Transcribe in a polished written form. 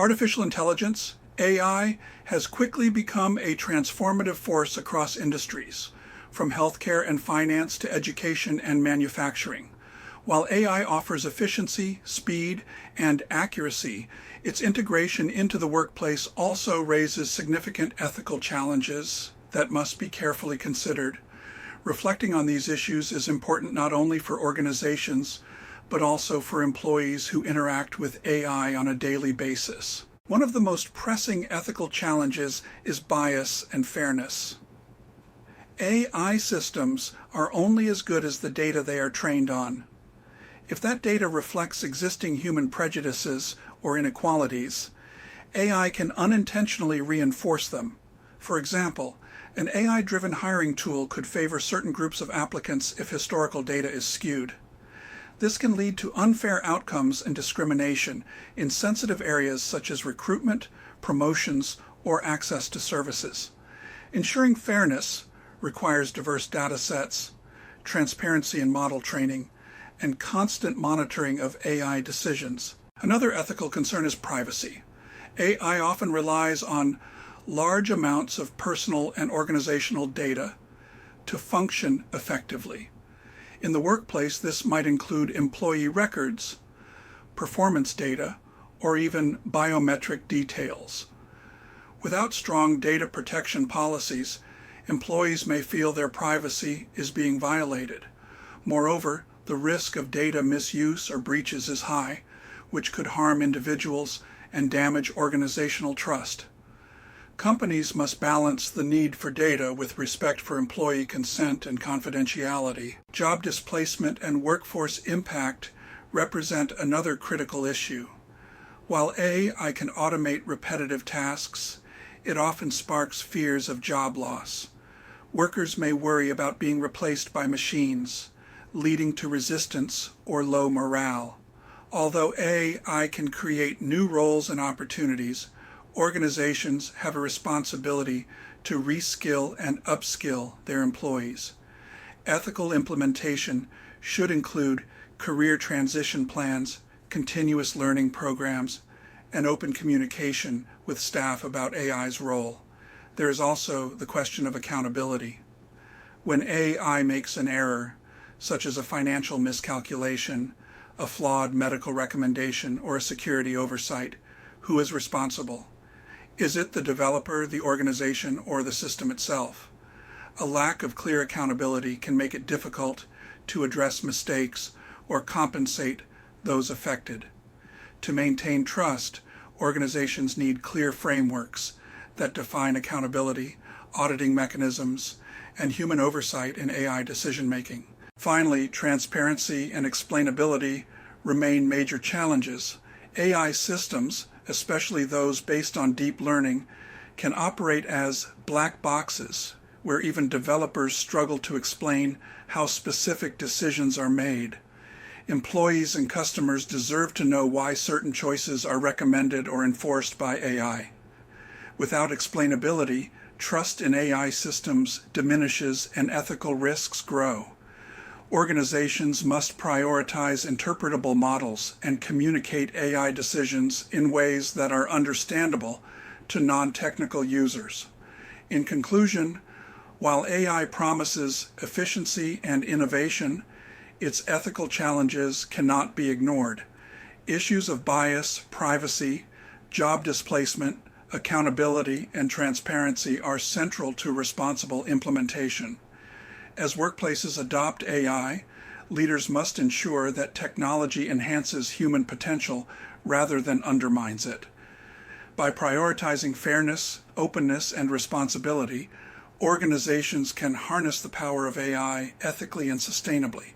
Artificial intelligence, AI, has quickly become a transformative force across industries, from healthcare and finance to education and manufacturing. While AI offers efficiency, speed, and accuracy, its integration into the workplace also raises significant ethical challenges that must be carefully considered. Reflecting on these issues is important not only for organizations, but also for employees who interact with AI on a daily basis. One of the most pressing ethical challenges is bias and fairness. AI systems are only as good as the data they are trained on. If that data reflects existing human prejudices or inequalities, AI can unintentionally reinforce them. For example, an AI-driven hiring tool could favor certain groups of applicants if historical data is skewed. This can lead to unfair outcomes and discrimination in sensitive areas such as recruitment, promotions, or access to services. Ensuring fairness requires diverse data sets, transparency in model training, and constant monitoring of AI decisions. Another ethical concern is privacy. AI often relies on large amounts of personal and organizational data to function effectively. In the workplace, this might include employee records, performance data, or even biometric details. Without strong data protection policies, employees may feel their privacy is being violated. Moreover, the risk of data misuse or breaches is high, which could harm individuals and damage organizational trust. Companies must balance the need for data with respect for employee consent and confidentiality. Job displacement and workforce impact represent another critical issue. While AI can automate repetitive tasks, it often sparks fears of job loss. Workers may worry about being replaced by machines, leading to resistance or low morale. Although AI can create new roles and opportunities, organizations have a responsibility to reskill and upskill their employees. Ethical implementation should include career transition plans, continuous learning programs, and open communication with staff about AI's role. There is also the question of accountability. When AI makes an error, such as a financial miscalculation, a flawed medical recommendation, or a security oversight, who is responsible? Is it the developer, the organization, or the system itself? A lack of clear accountability can make it difficult to address mistakes or compensate those affected. To maintain trust, organizations need clear frameworks that define accountability, auditing mechanisms, and human oversight in AI decision-making. Finally, transparency and explainability remain major challenges. AI systems, especially those based on deep learning, can operate as black boxes, where even developers struggle to explain how specific decisions are made. Employees and customers deserve to know why certain choices are recommended or enforced by AI. Without explainability, trust in AI systems diminishes and ethical risks grow. Organizations must prioritize interpretable models and communicate AI decisions in ways that are understandable to non-technical users. In conclusion, while AI promises efficiency and innovation, its ethical challenges cannot be ignored. Issues of bias, privacy, job displacement, accountability, and transparency are central to responsible implementation. As workplaces adopt AI, leaders must ensure that technology enhances human potential rather than undermines it. By prioritizing fairness, openness, and responsibility, organizations can harness the power of AI ethically and sustainably.